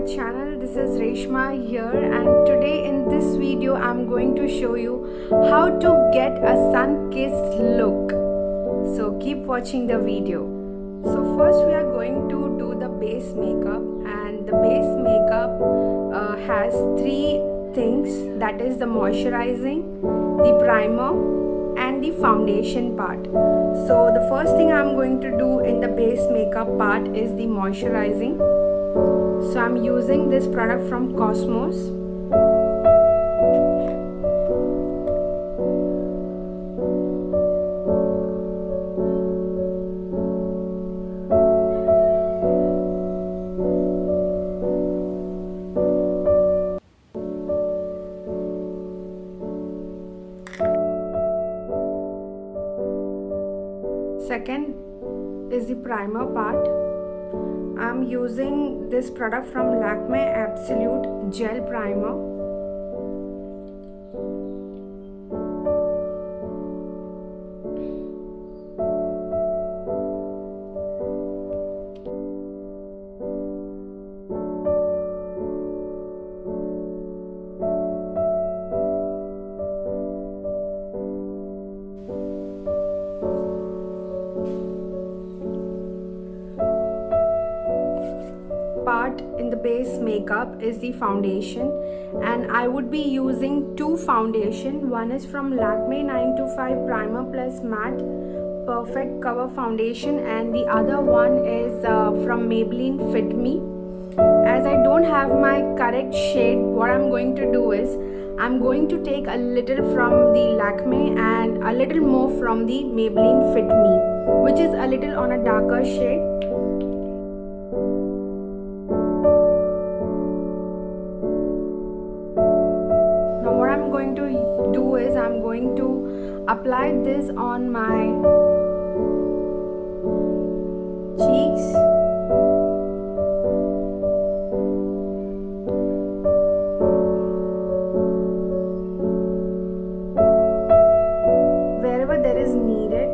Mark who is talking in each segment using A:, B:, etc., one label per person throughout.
A: channel. This is Reshma here, and today in this video I'm going to show you how to get a sun-kissed look. So keep watching the video. So first we are going to do the base makeup, and the base makeup has three things, that is the moisturizing, the primer and the foundation part. So the first thing I'm going to do in the base makeup part is the moisturizing. So I'm using this product from Cosmos. Second is the primer part. I'm using this product from Lakme Absolute Gel Primer. Part in the base makeup is the foundation, and I would be using two foundation. One is from Lakme 925 Primer Plus Matte Perfect Cover Foundation, and the other one is from Maybelline Fit Me. As I don't have my correct shade, what I'm going to do is I'm going to take a little from the Lakme and a little more from the Maybelline Fit Me, which is a little on a darker shade. I'm going to apply this on my cheeks, wherever there is needed.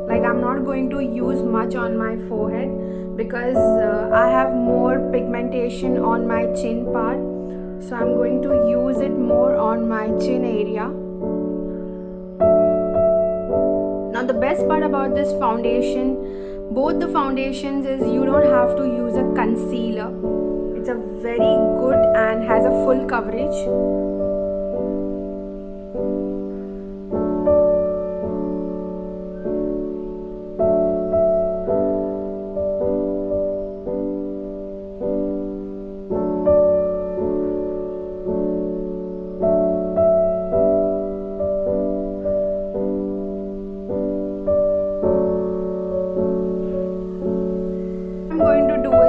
A: Like, I'm not going to use much on my forehead because I have more pigmentation on my chin part. So I'm going to use it more on my chin area. Now the best part about this foundation, both the foundations, is you don't have to use a concealer. It's a very good and has a full coverage.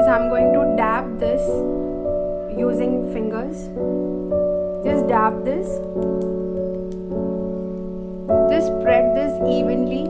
A: I'm going to dab this using fingers. Just dab this. Just spread this evenly.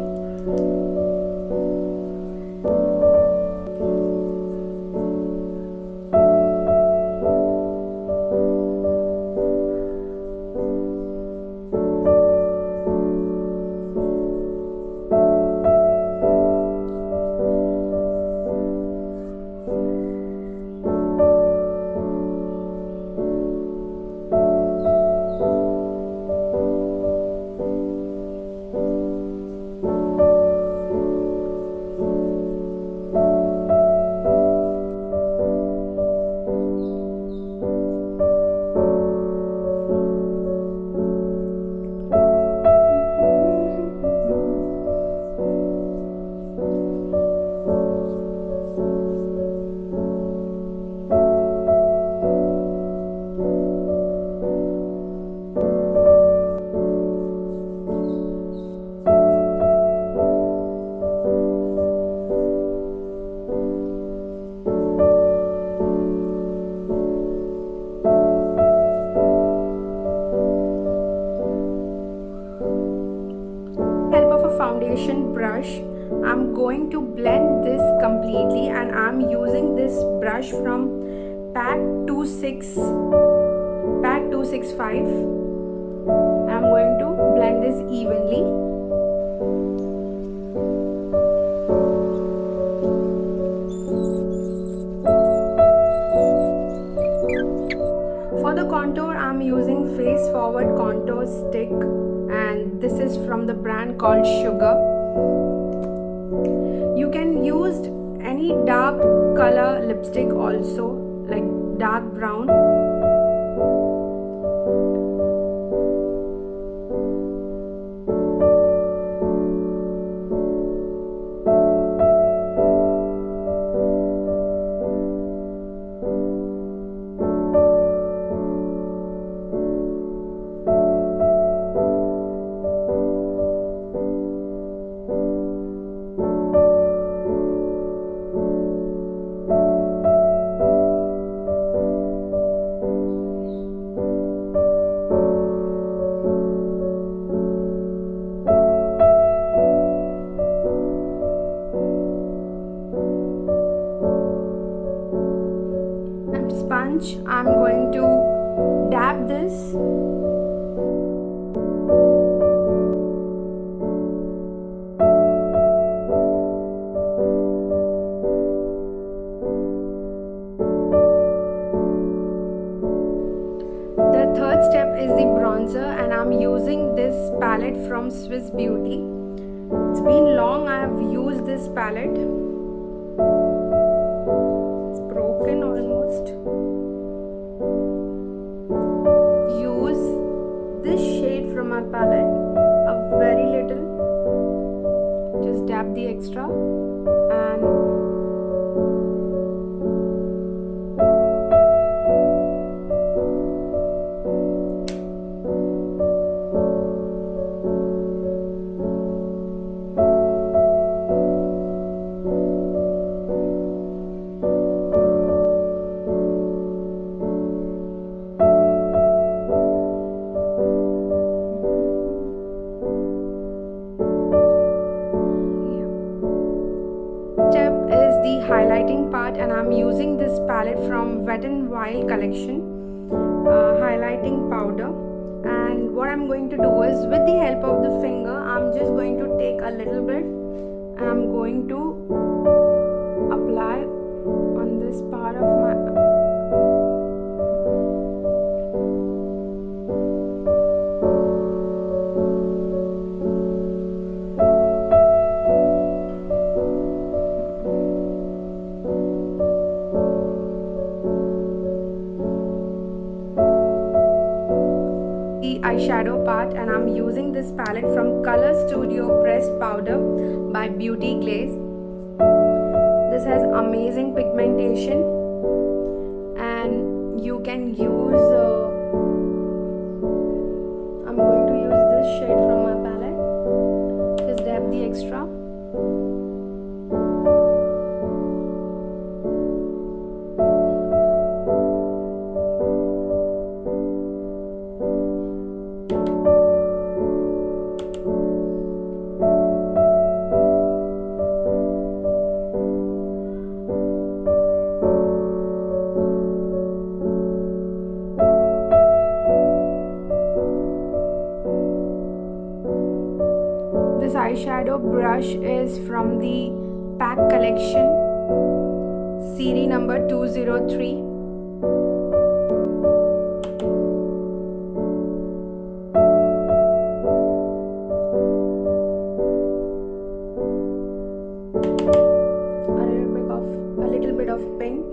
A: Foundation brush, I'm going to blend this completely, and I'm using this brush from pack 265. I'm going to blend this evenly. contour, I'm using Face Forward Contour Stick, and this is from the brand called Sugar. You can use any dark color lipstick also, like dark brown. Sponge, I'm going to dab this. The third step is the bronzer, and I'm using this palette from Swiss Beauty. It's been long I have used this palette. It's broken almost. Use this shade from my palette, a very little. Just dab the extra and highlighting part, and I'm using this palette from Wet n Wild collection, highlighting powder. And what I'm going to do is, with the help of the finger, I'm just going to take a little bit and I'm going to apply on this part of my eyeshadow part, and I'm using this palette from Color Studio Pressed Powder by Beauty Glazed. This has amazing pigmentation, and you can use I'm going to use this shade from my palette. Just dab the extra. This eyeshadow brush is from the Pack collection, series number 203. A little bit of pink.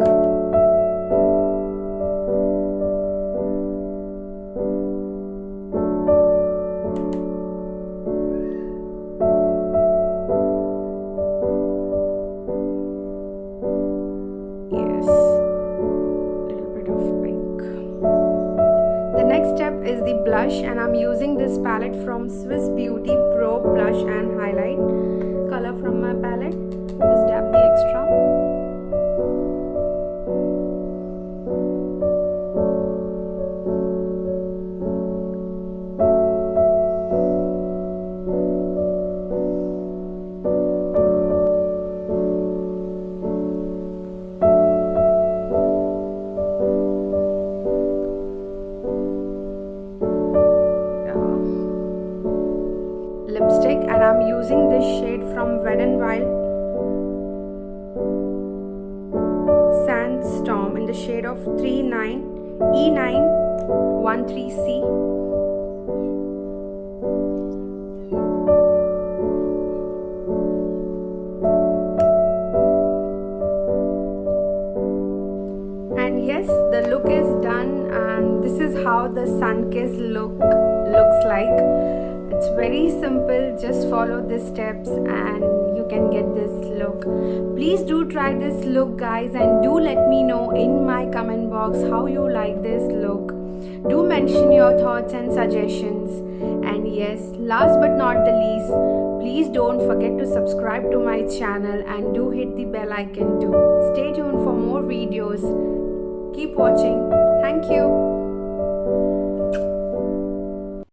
A: Is the blush, and I'm using this palette from Swiss Beauty Pro Blush and Highlight color from my palette. Just dab the extra. Lipstick, and I'm using this shade from Wet n Wild, Sandstorm, in the shade of E9 13C. And yes, the look is done, and this is how the sun-kissed look looks like. It's very simple, just follow the steps and you can get this look. Please do try this look, guys, and do let me know in my comment box how you like this look. Do mention your thoughts and suggestions. And yes, last but not the least, please don't forget to subscribe to my channel and do hit the bell icon too. Stay tuned for more videos. Keep watching. Thank you.